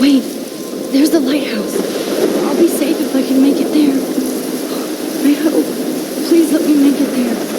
Wait, there's the lighthouse. I'll be safe if I can make it there. I hope. Please let me make it there.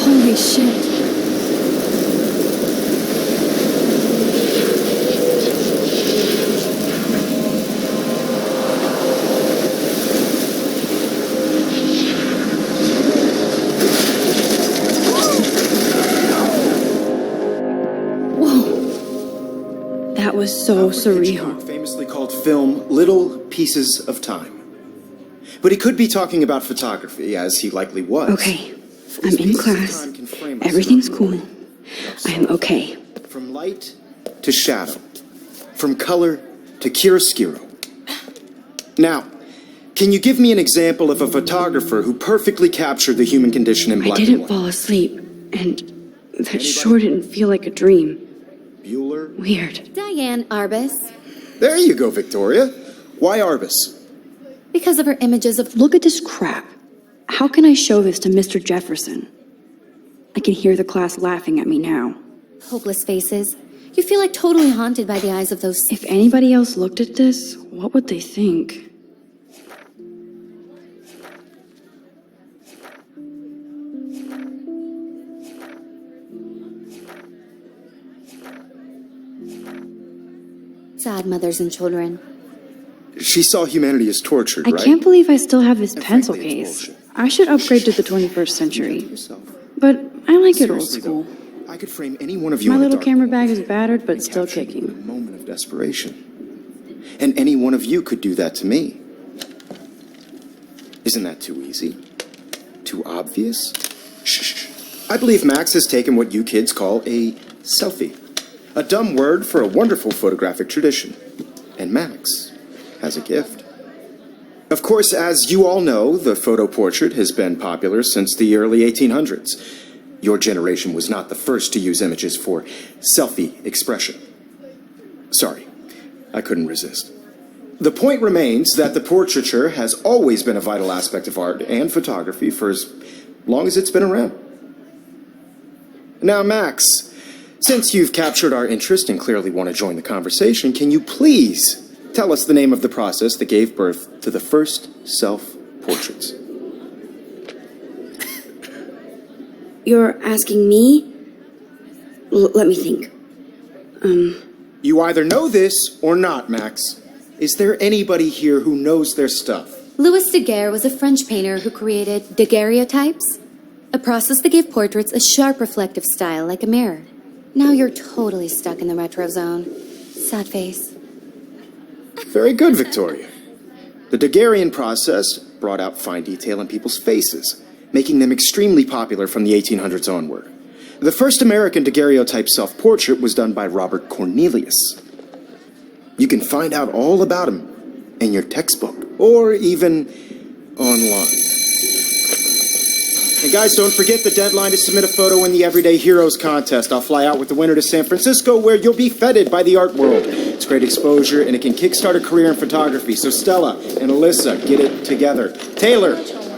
Holy shit. Whoa. That was so surreal. Famously called film Little Pieces of Time. But he could be talking about photography, as he likely was. Okay. I'm in class. Everything's cool. I'm okay. From light to shadow. From color to chiaroscuro. Now, can you give me an example of a photographer who perfectly captured the human condition in black and white? I didn't fall asleep, and that sure didn't feel like a dream. Bueller? Weird. Diane Arbus. There you go, Victoria. Why Arbus? Because of her images of... Look at this crap. How can I show this to Mr. Jefferson? I can hear the class laughing at me now. hopeless faces. You feel like totally haunted by the eyes of those... If anybody else looked at this, what would they think? Sad mothers and children. She saw humanity as tortured, right? I can't believe I still have this pencil frankly, it's case. bullshit. I should upgrade to the 21st century. But I like it old school. I could frame any one of you My in a little dark camera room bag is battered, but and still capture you in kicking. a moment of desperation. And any one of you could do that to me. Isn't that too easy? Too obvious? Shh. I believe Max has taken what you kids call a selfie. A dumb word for a wonderful photographic tradition. And Max has a gift. Of course, as you all know, the photo portrait has been popular since the early 1800s. Your generation was not the first to use images for selfie expression. Sorry, I couldn't resist. The point remains that the portraiture has always been a vital aspect of art and photography for as long as it's been around. Now, Max, since you've captured our interest and clearly want to join the conversation, can you please tell us the name of the process that gave birth to the first self-portraits? You're asking me? Let me think. You either know this or not, Max. Is there anybody here who knows their stuff? Louis Daguerre was a French painter who created daguerreotypes, a process that gave portraits a sharp reflective style like a mirror. Now you're totally stuck in the retro zone. Sad face. Very good, Victoria. The Daguerrean process brought out fine detail in people's faces, making them extremely popular from the 1800s onward. The first American daguerreotype self-portrait was done by Robert Cornelius. You can find out all about him in your textbook, or even online. And guys, don't forget the deadline to submit a photo in the Everyday Heroes contest. I'll fly out with the winner to San Francisco, where you'll be feted by the art world. It's great exposure, and it can kickstart a career in photography. So Stella and Alyssa, get it together. Taylor,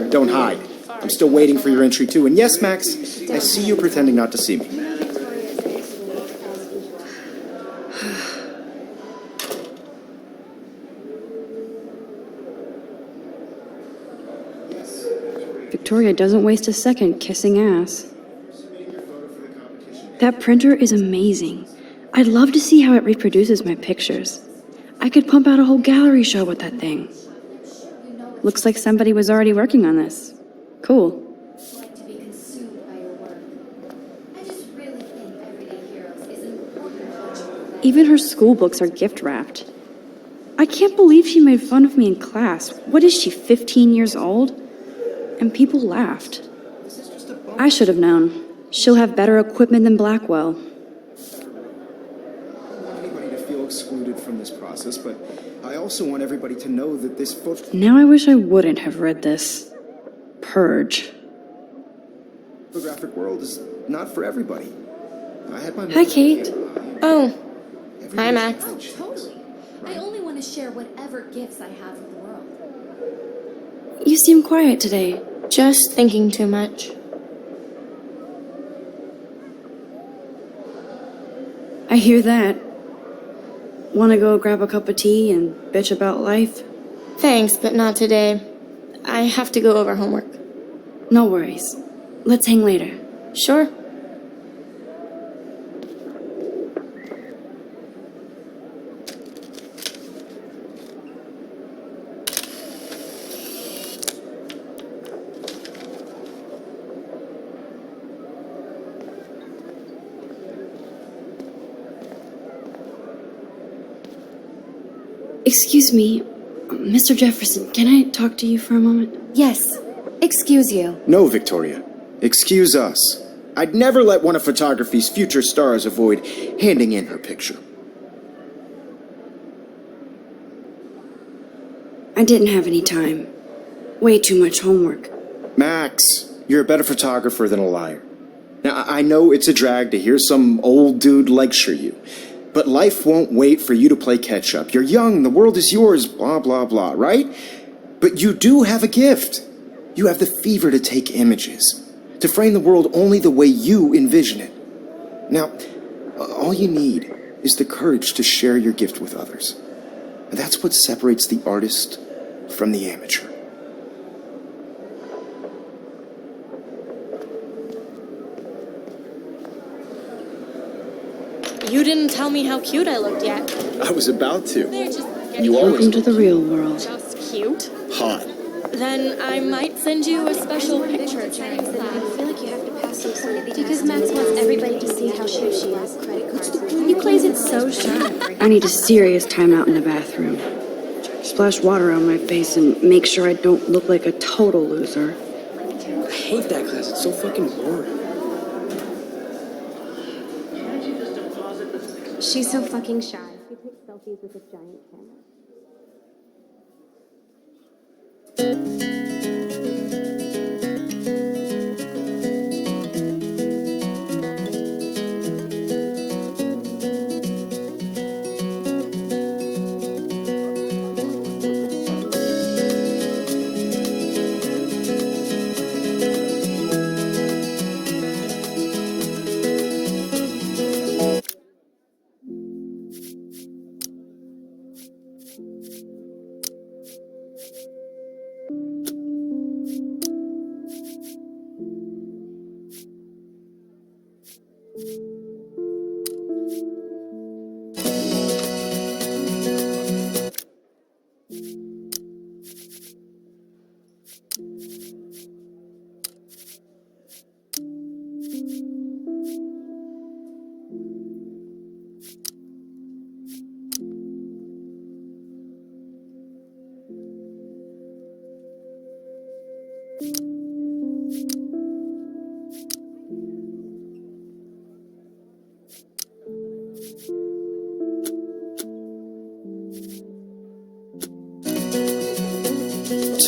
don't hide. I'm still waiting for your entry, too. And yes, Max, I see you pretending not to see me. Victoria doesn't waste a second kissing ass. That printer is amazing. I'd love to see how it reproduces my pictures. I could pump out a whole gallery show with that thing. Looks like somebody was already working on this. Cool. Like to be consumed by your work. I just really think Everyday Heroes is an important project. Even her school books are gift wrapped. I can't believe she made fun of me in class. What is she, 15 years old? And people laughed. I should have known. She'll have better equipment than Blackwell. I don't want anybody to feel excluded from this process, but I also want everybody to know that this Now I wish I wouldn't have read this. Purge. photographic world is not for everybody. I had my Hi, Kate. Oh, hi, Max. Totally. I only want to share whatever gifts I have with the world. You seem quiet today. Just thinking too much. I hear that. Want to go grab a cup of tea and bitch about life? Thanks, but not today. I have to go over homework. No worries. Let's hang later. Sure. Excuse me, Mr. Jefferson, can I talk to you for a moment? Yes. Excuse you. No, Victoria. Excuse us. I'd never let one of photography's future stars avoid handing in her picture. I didn't have any time. Way too much homework. Max, you're a better photographer than a liar. Now, I know it's a drag to hear some old dude lecture you, but life won't wait for you to play catch-up. You're young, the world is yours, blah, blah, blah, right? But you do have a gift. You have the fever to take images, to frame the world only the way you envision it. Now, all you need is the courage to share your gift with others. And that's what separates the artist from the amateur. You didn't tell me how cute I looked yet. I was about to. They're just getting You always Welcome to the real world. just cute. hot. Then I might send you a special picture during class. Because Max wants everybody to see how cute she is. He plays it so sharp. I need a serious timeout in the bathroom. Splash water on my face and make sure I don't look like a total loser. I hate that class. It's so fucking boring. She's so fucking shy. She takes selfies with a giant camera.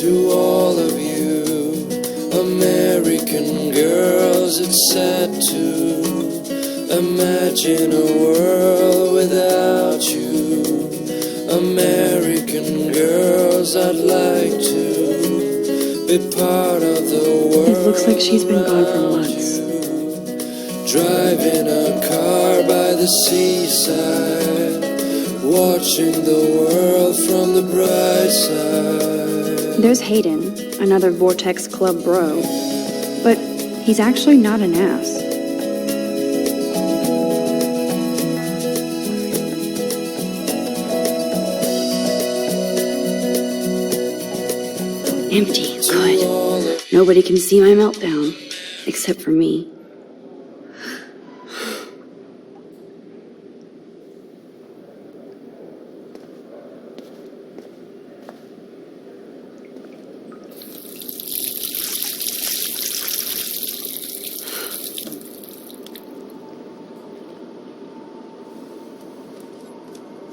To all of you American girls, it's sad to imagine a world without you. American girls, I'd like to be part of the world. It looks like she's been gone for months. Driving a car by the seaside, watching the world from the bright side. There's Hayden, another Vortex Club bro. But he's actually not an ass. Empty. Good. Nobody can see my meltdown. Except for me.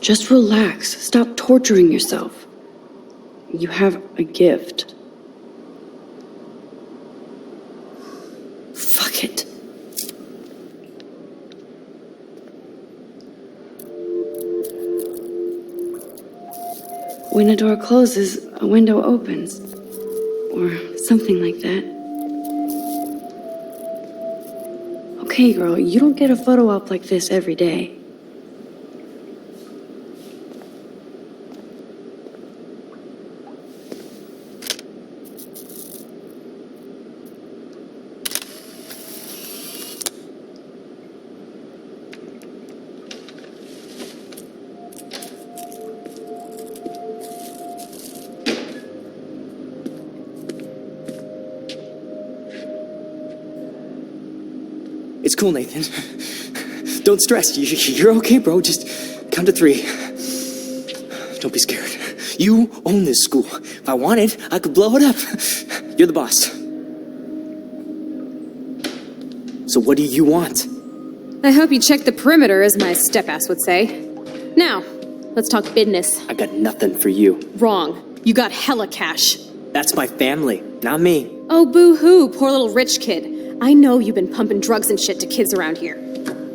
Just relax. Stop torturing yourself. You have a gift. Fuck it. When a door closes, a window opens. Or something like that. Okay, girl, you don't get a photo op like this every day. It's cool, Nathan. Don't stress. You're okay, bro. Just count to 3. Don't be scared. You own this school. If I wanted, I could blow it up. You're the boss. So what do you want? I hope you checked the perimeter, as my step-ass would say. Now, let's talk business. I got nothing for you. Wrong. You got hella cash. That's my family, not me. Oh, boo-hoo, poor little rich kid. I know you've been pumping drugs and shit to kids around here.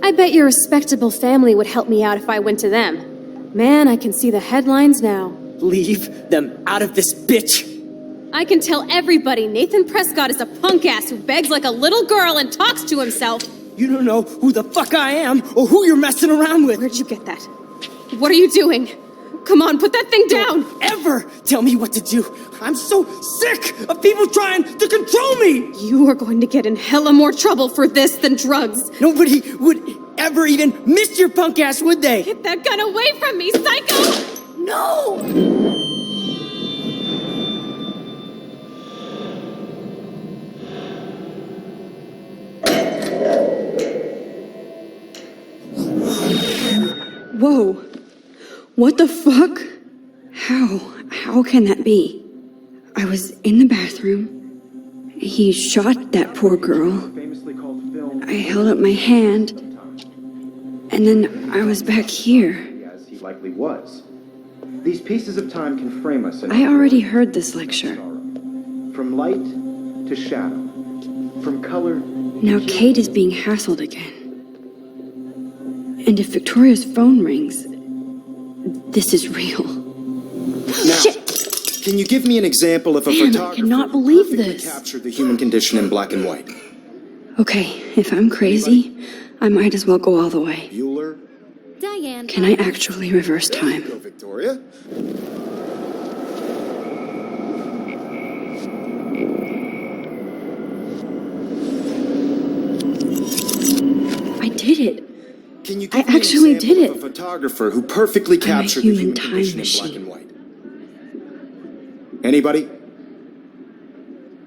I bet your respectable family would help me out if I went to them. Man, I can see the headlines now. Leave them out of this bitch. I can tell everybody Nathan Prescott is a punk ass who begs like a little girl and talks to himself. You don't know who the fuck I am or who you're messing around with. Where'd you get that? What are you doing? Come on, put that thing down! Don't ever tell me what to do. I'm so sick of people trying to control me. You are going to get in hella more trouble for this than drugs. Nobody would ever even miss your punk ass, would they? Get that gun away from me, psycho! No! Whoa. What the fuck? How can that be? I was in the bathroom. He shot that poor girl. I held up my hand. And then I was back here. As he likely was. These pieces of time can frame us in I already heard this lecture. from light to shadow, from color. Now Kate is being hassled again. And if Victoria's phone rings, this is real. Now, Shit! can you give me an example of a Man, I photographer cannot who believe perfectly this. captured the human condition in black and white? Okay, if I'm crazy, I might as well go all the way. Bueller? Diane. Can I actually reverse There you time? go, Victoria. I did it. Can you I give me actually an example did of it. a photographer who perfectly I'm a captured the human human time condition in black machine. and white? Anybody?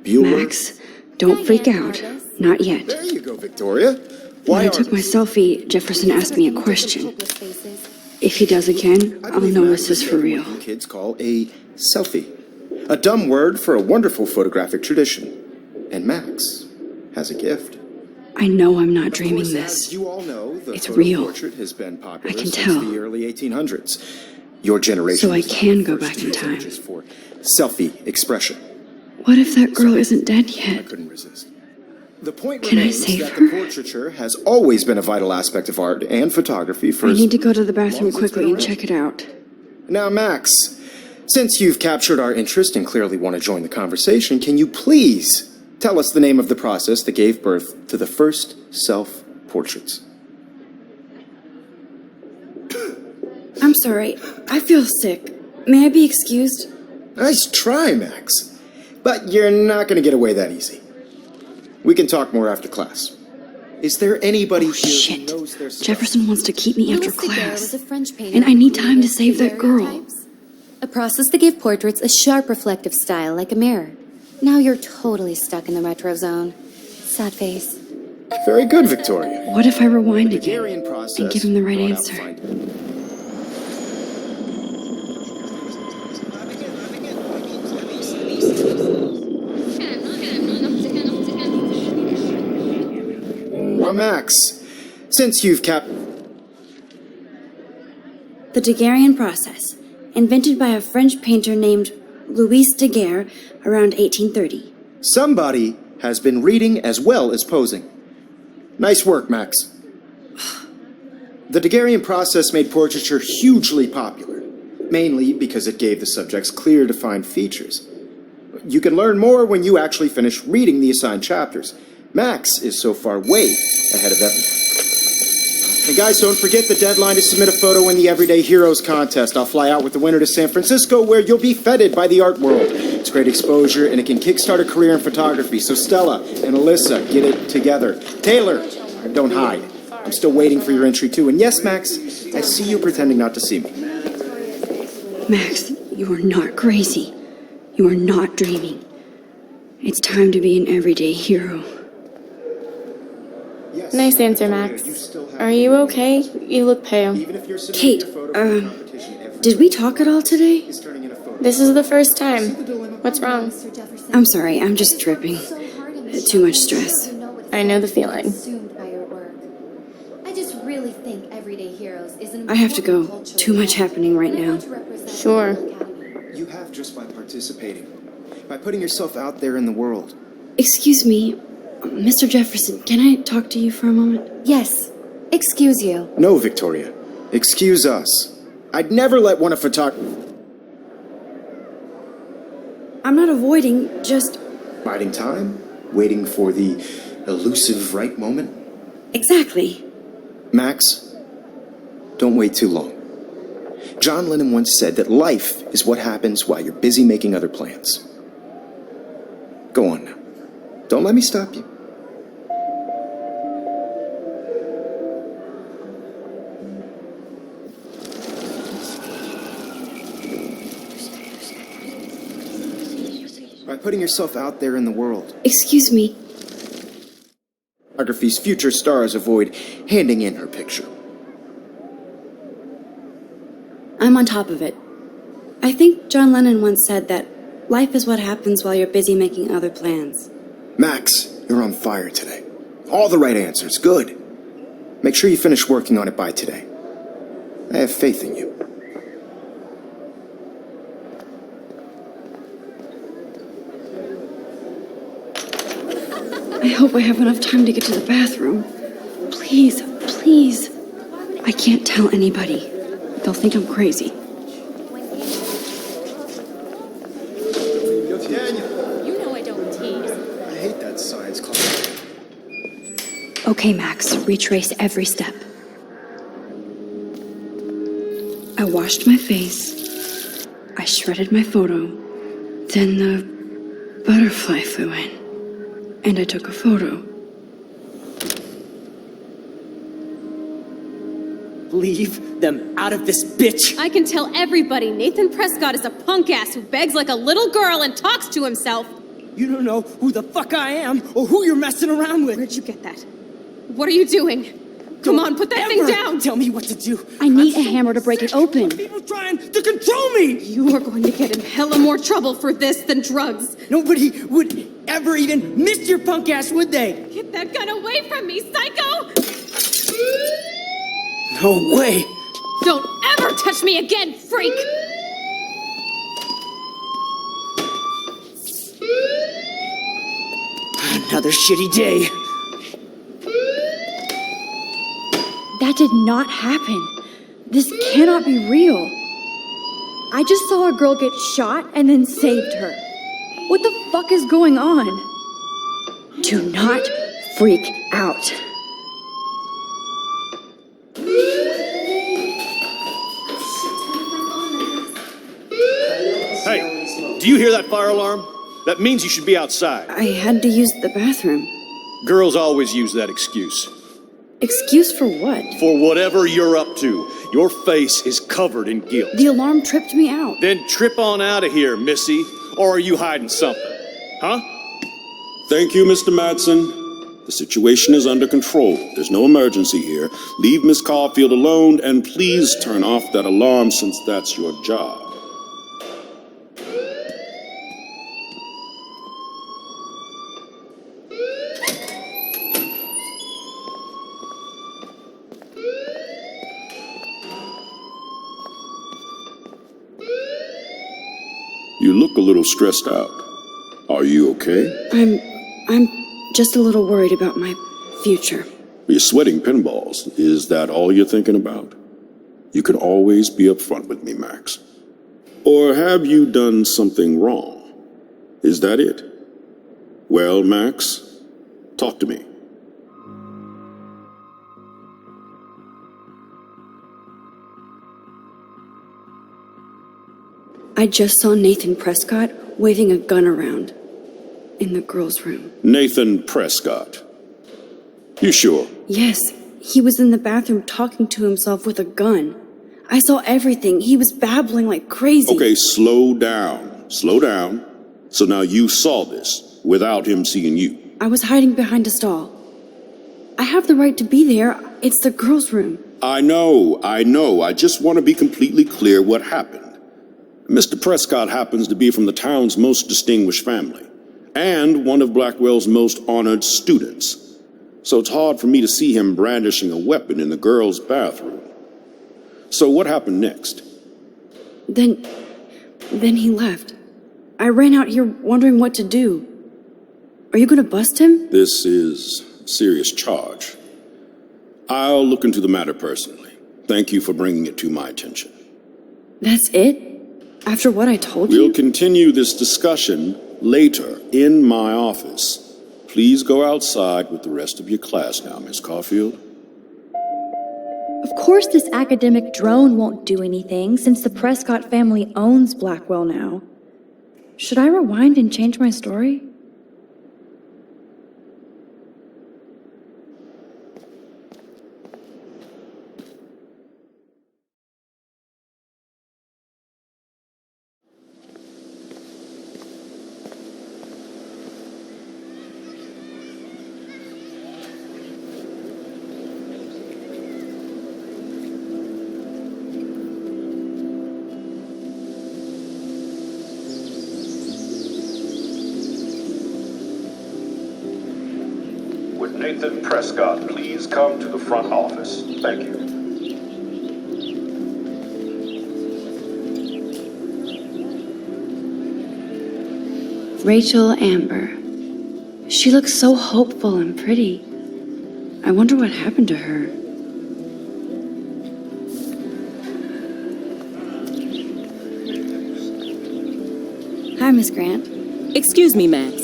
Bueller? Max, don't freak out. Not yet. There you go, Victoria. When I took my selfie, Jefferson asked me a question. If he does again, I'll know this is for real. What kids call a selfie. A dumb word for a wonderful photographic tradition. And Max has a gift. I know I'm not dreaming Of course, this. as you all know, the It's photo real. portrait has been popular I can since tell. the early 1800s. Your generation So I was not can the go first back to in use time. images for selfie expression. What if that girl isn't dead I yet? couldn't resist. The point Can I remains save that her? the portraiture has always been a vital aspect of art and photography for I as need to go to the bathroom long as it's quickly been and around. check it out. Now, Max, since you've captured our interest and clearly want to join the conversation, can you please tell us the name of the process that gave birth to the first self-portraits? I'm sorry. I feel sick. May I be excused? Nice try, Max. But you're not going to get away that easy. We can talk more after class. Is there anybody here who Shit. knows their stuff? Jefferson wants to keep me after Louis Daguerre was class. a French painter And I need who time to created save that girl. daguerreotypes, a process that gave portraits a sharp reflective style like a mirror. Now you're totally stuck in the retro zone. Sad face. Very good, Victoria. What if I rewind The again Daguerrean process and give him the right brought out answer? Well, Max, since you've The Daguerrean process, invented by a French painter named Louis Daguerre around 1830. somebody has been reading as well as posing. Nice work, Max. The Daguerrean process made portraiture hugely popular, mainly because it gave the subjects clear, defined features. You can learn more when you actually finish reading the assigned chapters. Max is so far way ahead of everyone. And guys, don't forget the deadline to submit a photo in the Everyday Heroes contest. I'll fly out with the winner to San Francisco, where you'll be feted by the art world. It's great exposure, and it can kickstart a career in photography. So Stella and Alyssa, get it together. Taylor, don't hide. I'm still waiting for your entry too. And yes, Max, I see you pretending not to see me. Max, you are not crazy. You are not dreaming. It's time to be an everyday hero. Yes, Nice answer, Victoria, Max. you still have- Are you okay? You look pale. Even if you're submitting Kate, your photo for the competition, every Did we talk at all today? is turning in a photo. This is the first time. What's wrong? I'm sorry, I'm just dripping. Too much stress. I know the feeling. Consumed by your work. I just really think Everyday Heroes is an I have to go. important cultural Too much event. happening right And I now. want to represent Sure. the Academy. You have just by participating, by putting yourself out there in the world. Excuse me, Mr. Jefferson, can I talk to you for a moment? Yes. Excuse you. No, Victoria. Excuse us. I'd never let one of I'm not avoiding, just. biding time, waiting for the elusive right moment. Exactly. Max, don't wait too long. John Lennon once said that life is what happens while you're busy making other plans. Go on now. Don't let me stop you. By putting yourself out there in the world. Excuse me. Photography's future stars avoid handing in her picture. I'm on top of it. I think John Lennon once said that life is what happens while you're busy making other plans. Max, you're on fire today. All the right answers. Good. Make sure you finish working on it by today. I have faith in you. I hope I have enough time to get to the bathroom. Please, please. I can't tell anybody. They'll think I'm crazy. Daniel, You know I don't tease. I hate that science class. Okay, Max, retrace every step. I washed my face. I shredded my photo. Then the butterfly flew in. And I took a photo. Leave them out of this bitch. I can tell everybody Nathan Prescott is a punk ass who begs like a little girl and talks to himself. You don't know who the fuck I am or who you're messing around with. Where'd you get that? What are you doing? Come on, put that thing Ever down! Tell me what to do. I need a I'm so hammer to break it sick open. of people trying to control me. You are going to get in hella more trouble for this than drugs. Nobody would ever even miss your punk ass, would they? Get that gun away from me, psycho! No way. Don't ever touch me again, freak! Another shitty day. That did not happen. This cannot be real. I just saw a girl get shot and then saved her. What the fuck is going on? Do not freak out. Hey, do you hear that fire alarm? That means you should be outside. I had to use the bathroom. Girls always use that excuse. Excuse for what? For whatever you're up to, your face is covered in guilt. The alarm tripped me out. Then trip on out of here, Missy. Or are you hiding something? Huh? Thank you, Mr. Madsen. The situation is under control. There's no emergency here. Leave Miss Caulfield alone, and please turn off that alarm since that's your job. You look a little stressed out. Are you okay? I'm just a little worried about my future. You're sweating pinballs. Is that all you're thinking about? You can always be upfront with me, Max. Or have you done something wrong? Is that it? Well, Max, talk to me. I just saw Nathan Prescott waving a gun around in the girls' room. Nathan Prescott. You sure? Yes, he was in the bathroom talking to himself with a gun. I saw everything. He was babbling like crazy. Okay, slow down. Slow down. So now you saw this without him seeing you. I was hiding behind a stall. I have the right to be there. It's the girls' room. I know. I just want to be completely clear what happened. Mr. Prescott happens to be from the town's most distinguished family, and one of Blackwell's most honored students. So it's hard for me to see him brandishing a weapon in the girls' bathroom. So what happened next? Then he left. I ran out here wondering what to do. Are you gonna bust him? This is a serious charge. I'll look into the matter personally. Thank you for bringing it to my attention. That's it? After what I told We'll you? continue this discussion later in my office. Please go outside with the rest of your class now, Miss Caulfield. Of course this academic drone won't do anything since the Prescott family owns Blackwell now. Should I rewind and change my story? Would Nathan Prescott please come to the front office? Thank you. Rachel Amber. She looks so hopeful and pretty. I wonder what happened to her. Hi, Miss Grant. Excuse me, Max.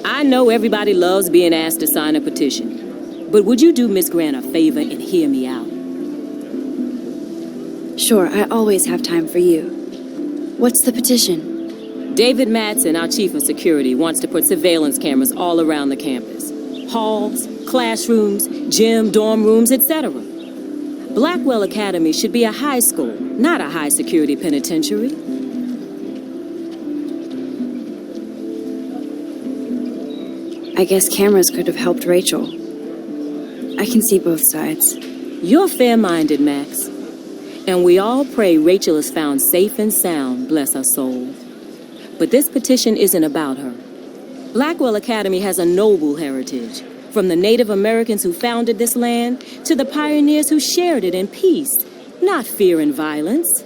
I know everybody loves being asked to sign a petition, but would you do Miss Grant a favor and hear me out? Sure, I always have time for you. What's the petition? David Madsen, our chief of security, wants to put surveillance cameras all around the campus. Halls, classrooms, gym, dorm rooms, etc. Blackwell Academy should be a high school, not a high-security penitentiary. I guess cameras could have helped Rachel. I can see both sides. You're fair-minded, Max. And we all pray Rachel is found safe and sound, bless her soul. But this petition isn't about her. Blackwell Academy has a noble heritage, from the Native Americans who founded this land to the pioneers who shared it in peace, not fear and violence.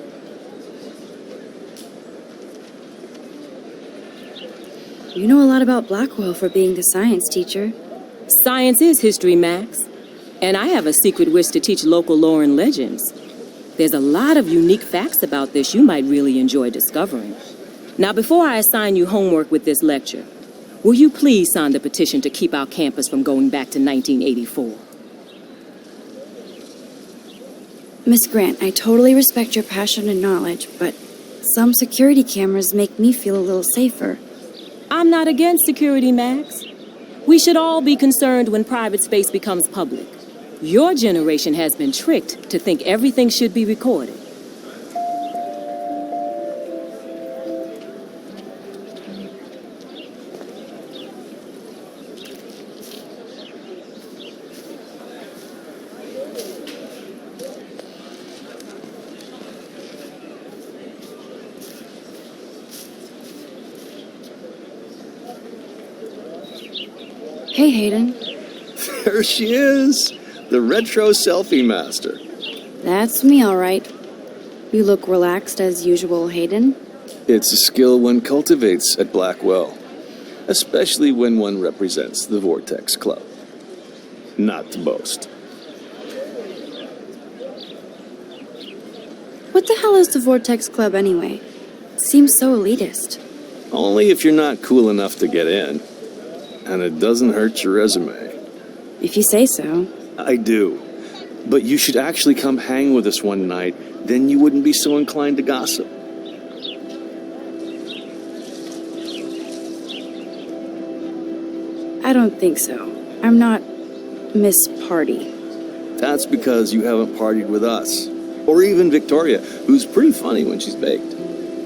You know a lot about Blackwell for being the science teacher. Science is history, Max. And I have a secret wish to teach local lore and legends. There's a lot of unique facts about this you might really enjoy discovering. Now, before I assign you homework with this lecture, will you please sign the petition to keep our campus from going back to 1984? Miss Grant, I totally respect your passion and knowledge, but some security cameras make me feel a little safer. I'm not against security, Max. We should all be concerned when private space becomes public. Your generation has been tricked to think everything should be recorded. Hey, Hayden. There she is, the retro selfie master. That's me, all right. You look relaxed as usual, Hayden. It's a skill one cultivates at Blackwell, especially when one represents the Vortex Club. Not to boast. What the hell is the Vortex Club anyway? Seems so elitist. Only if you're not cool enough to get in. And it doesn't hurt your resume. If you say so. I do. But you should actually come hang with us one night, then you wouldn't be so inclined to gossip. I don't think so. I'm not Miss Party. That's because you haven't partied with us. Or even Victoria, who's pretty funny when she's baked.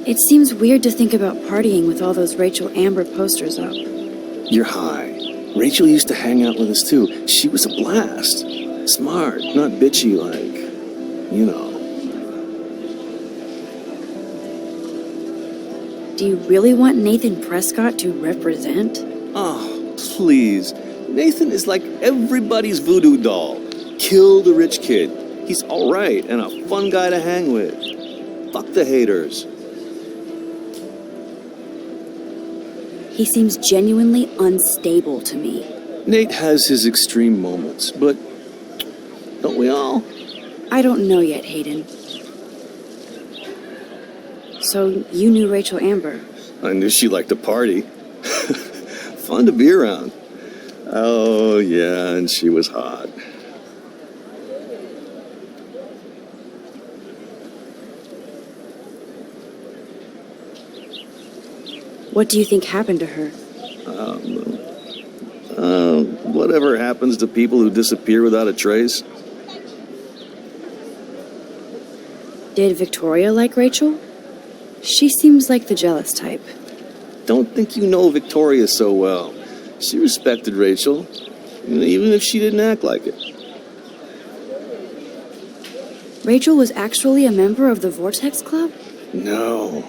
It seems weird to think about partying with all those Rachel Amber posters up. You're high. Rachel used to hang out with us too. She was a blast. Smart, not bitchy like, you know. Do you really want Nathan Prescott to represent? Oh, please. Nathan is like everybody's voodoo doll. Kill the rich kid. He's all right and a fun guy to hang with. Fuck the haters. He seems genuinely unstable to me. Nate has his extreme moments, but don't we all? I don't know yet, Hayden. So, you knew Rachel Amber? I knew she liked to party. Fun to be around. Oh, yeah, and she was hot. What do you think happened to her? Whatever happens to people who disappear without a trace. Did Victoria like Rachel? She seems like the jealous type. Don't think you know Victoria so well. She respected Rachel, even if she didn't act like it. Rachel was actually a member of the Vortex Club? No.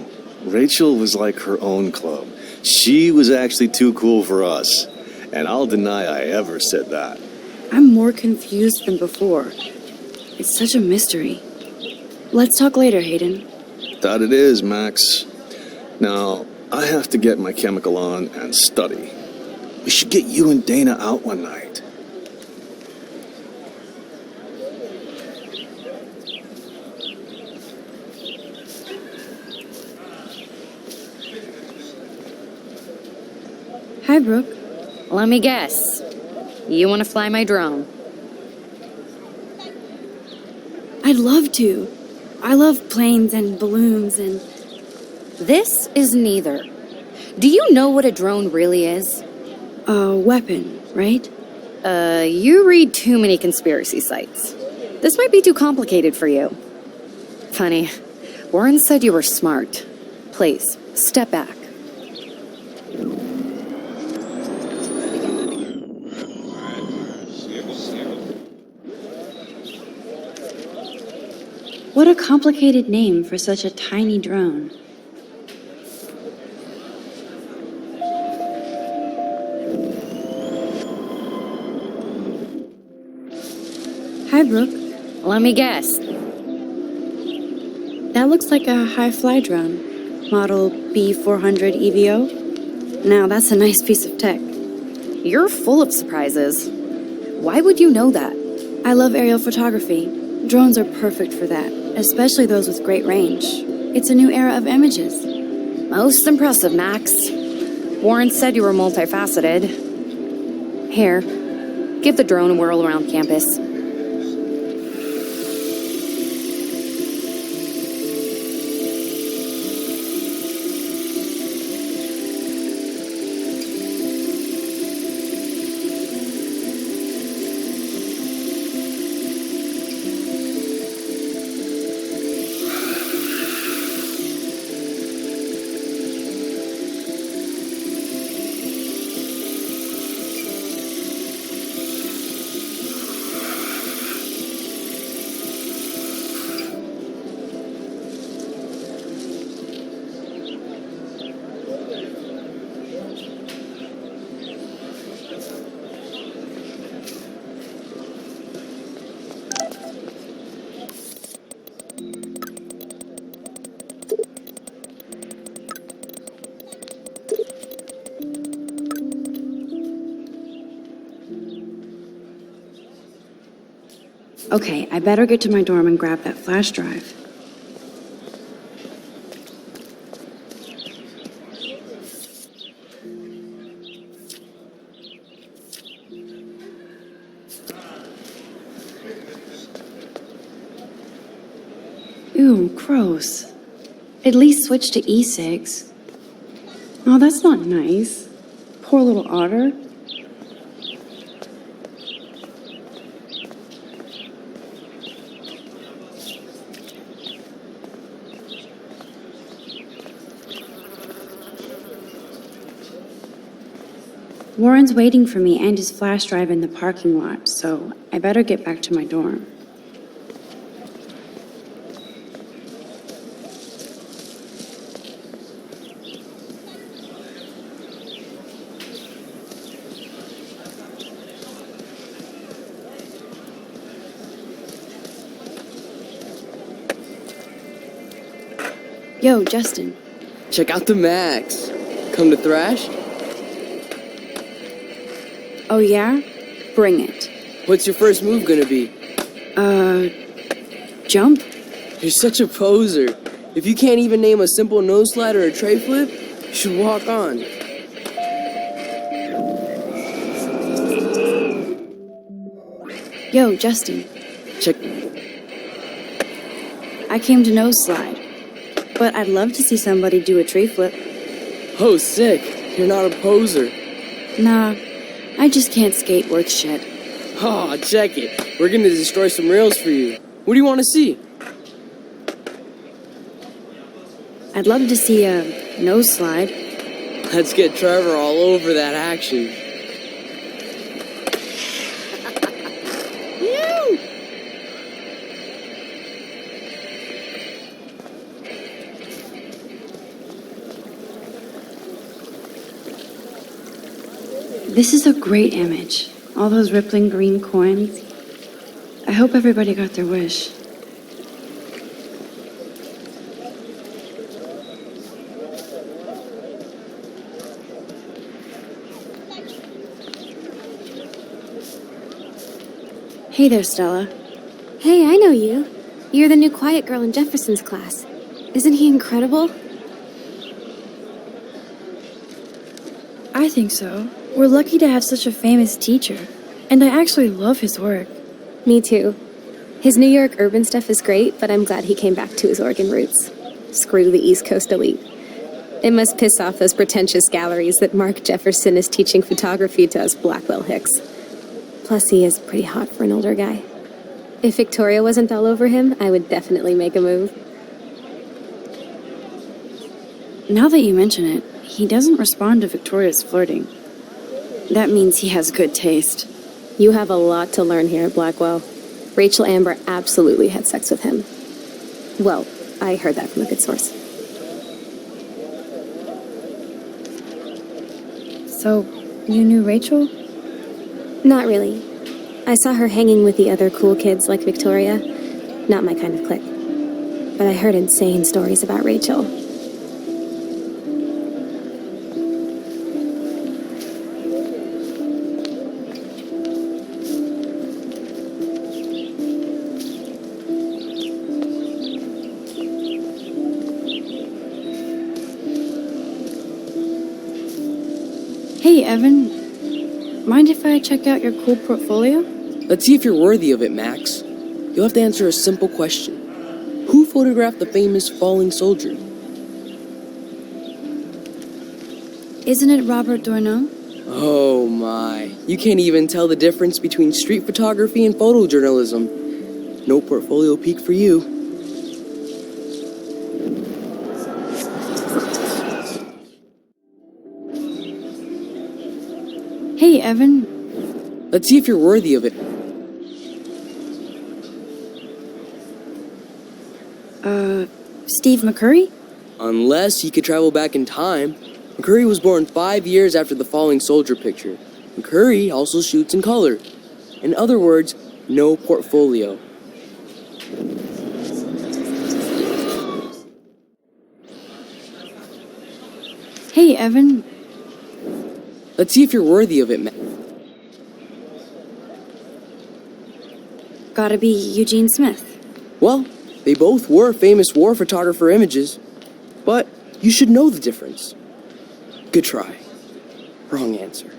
Rachel was like her own club. She was actually too cool for us. And I'll deny I ever said that. I'm more confused than before. It's such a mystery. Let's talk later, Hayden. That it is, Max. Now, I have to get my chemical on and study. We should get you and Dana out one night. Hi, Brooke. Let me guess. You want to fly my drone? I'd love to. I love planes and balloons and... This is neither. Do you know what a drone really is? A weapon, right? You read too many conspiracy sites. This might be too complicated for you. Funny. Warren said you were smart. Please, step back. What a complicated name for such a tiny drone. Hi, Brooke. Let me guess. That looks like a high-fly drone. Model B400 EVO. Now, that's a nice piece of tech. You're full of surprises. Why would you know that? I love aerial photography. Drones are perfect for that, especially those with great range. It's a new era of images. Most impressive, Max. Warren said you were multifaceted. Here, give the drone a whirl around campus. Okay, I better get to my dorm and grab that flash drive. Ew, gross. At least switch to e-cigs. Oh, that's not nice. Poor little otter. Warren's waiting for me and his flash drive in the parking lot, so I better get back to my dorm. Yo, Justin. Check out the Max. Come to thrash? Oh yeah? Bring it. What's your first move gonna be? Jump? You're such a poser. If you can't even name a simple nose slide or a tray flip, you should walk on. Yo, Justin. Check. I came to nose slide, but I'd love to see somebody do a tree flip. Oh, sick. You're not a poser. Nah, I just can't skate worth shit. Oh, check it. We're gonna destroy some rails for you. What do you want to see? I'd love to see a nose slide. Let's get Trevor all over that action. This is a great image. All those rippling green coins. I hope everybody got their wish. Hey there, Stella. Hey, I know you. You're the new quiet girl in Jefferson's class. Isn't he incredible? I think so. We're lucky to have such a famous teacher. And I actually love his work. Me too. His New York urban stuff is great, but I'm glad he came back to his Oregon roots. Screw the East Coast elite. It must piss off those pretentious galleries that Mark Jefferson is teaching photography to us Blackwell Hicks. Plus, he is pretty hot for an older guy. If Victoria wasn't all over him, I would definitely make a move. Now that you mention it, he doesn't respond to Victoria's flirting. That means he has good taste. You have a lot to learn here at Blackwell. Rachel Amber absolutely had sex with him. Well, I heard that from a good source. So, you knew Rachel? Not really. I saw her hanging with the other cool kids like Victoria. Not my kind of clique. But I heard insane stories about Rachel. Hey, Evan. Mind if I check out your cool portfolio? Let's see if you're worthy of it, Max. You'll have to answer a simple question. Who photographed the famous falling soldier? Isn't it Robert Doisneau? Oh my. You can't even tell the difference between street photography and photojournalism. No portfolio peak for you. Hey, Evan. Let's see if you're worthy of it. Steve McCurry? Unless he could travel back in time. McCurry was born 5 years after the falling soldier picture. McCurry also shoots in color. In other words, no portfolio. Hey, Evan. Let's see if you're worthy of it, Gotta be Eugene Smith. Well, they both were famous war photographer images. But you should know the difference. Good try. Wrong answer.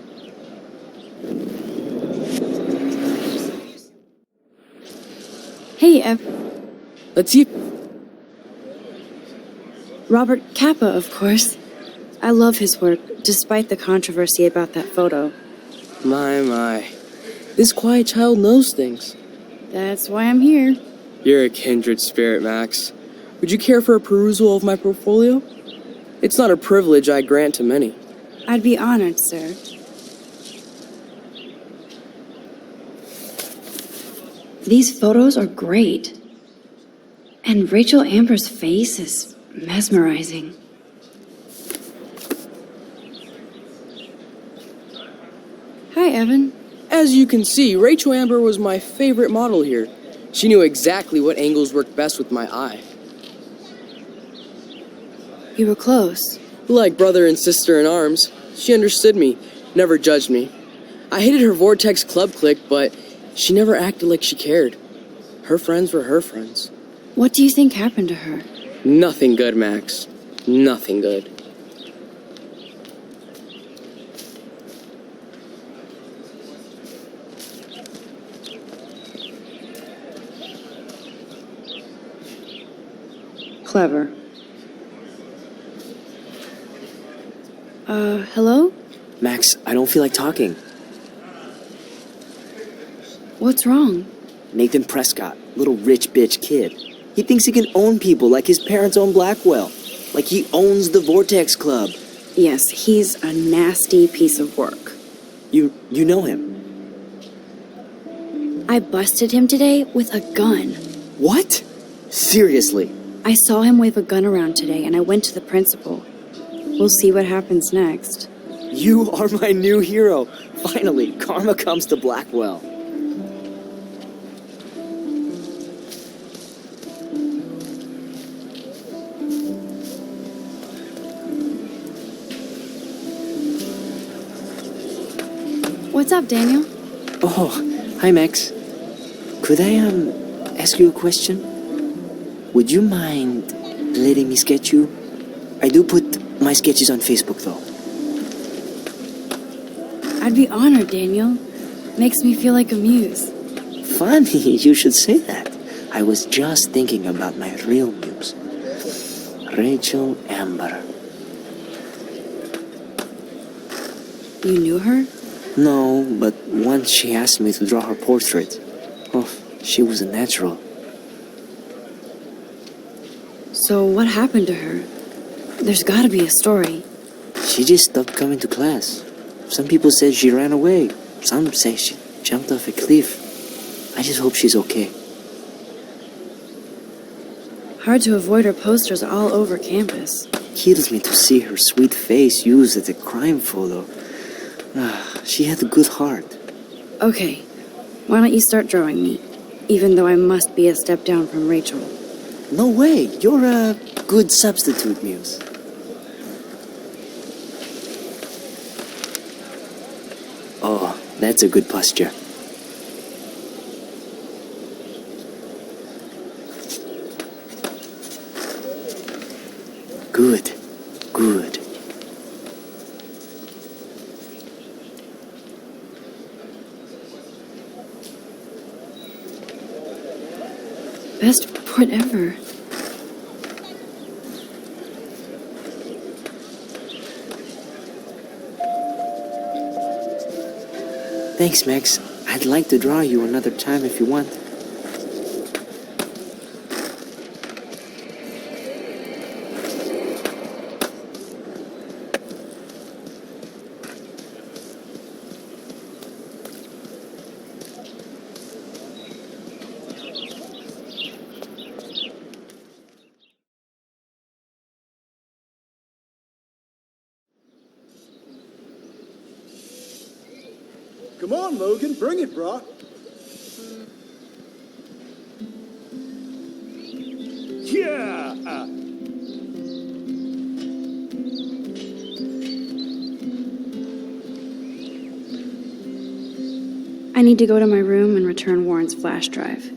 Hey, Let's see if... Robert Capa, of course. I love his work, despite the controversy about that photo. My. This quiet child knows things. That's why I'm here. You're a kindred spirit, Max. Would you care for a perusal of my portfolio? It's not a privilege I grant to many. I'd be honored, sir. These photos are great. And Rachel Amber's face is mesmerizing. Hi, Evan. As you can see, Rachel Amber was my favorite model here. She knew exactly what angles worked best with my eye. You were close. Like brother and sister in arms. She understood me, never judged me. I hated her Vortex Club clique, but she never acted like she cared. Her friends were her friends. What do you think happened to her? Nothing good, Max. Nothing good. Clever. Hello? Max, I don't feel like talking. What's wrong? Nathan Prescott, little rich bitch kid. He thinks he can own people like his parents own Blackwell. Like he owns the Vortex Club. Yes, he's a nasty piece of work. You know him? I busted him today with a gun. What? Seriously? I saw him wave a gun around today, and I went to the principal. We'll see what happens next. You are my new hero. Finally, karma comes to Blackwell. What's up, Daniel? Oh, hi, Max. Could I, ask you a question? Would you mind letting me sketch you? I do put my sketches on Facebook, though. I'd be honored, Daniel. Makes me feel like a muse. Funny you should say that. I was just thinking about my real muse. Rachel Amber. You knew her? No, but once she asked me to draw her portrait. Oh, she was a natural. So what happened to her? There's gotta be a story. She just stopped coming to class. Some people said she ran away. Some say she jumped off a cliff. I just hope she's okay. Hard to avoid her posters all over campus. Kills me to see her sweet face used as a crime photo. She had a good heart. Okay, why don't you start drawing me? Even though I must be a step down from Rachel. No way, you're a good substitute, Muse. Oh, that's a good posture. Good, good. Best report ever. Thanks, Max. I'd like to draw you another time if you want. Come on, Logan, bring it, brah. Yeah! I need to go to my room and return Warren's flash drive.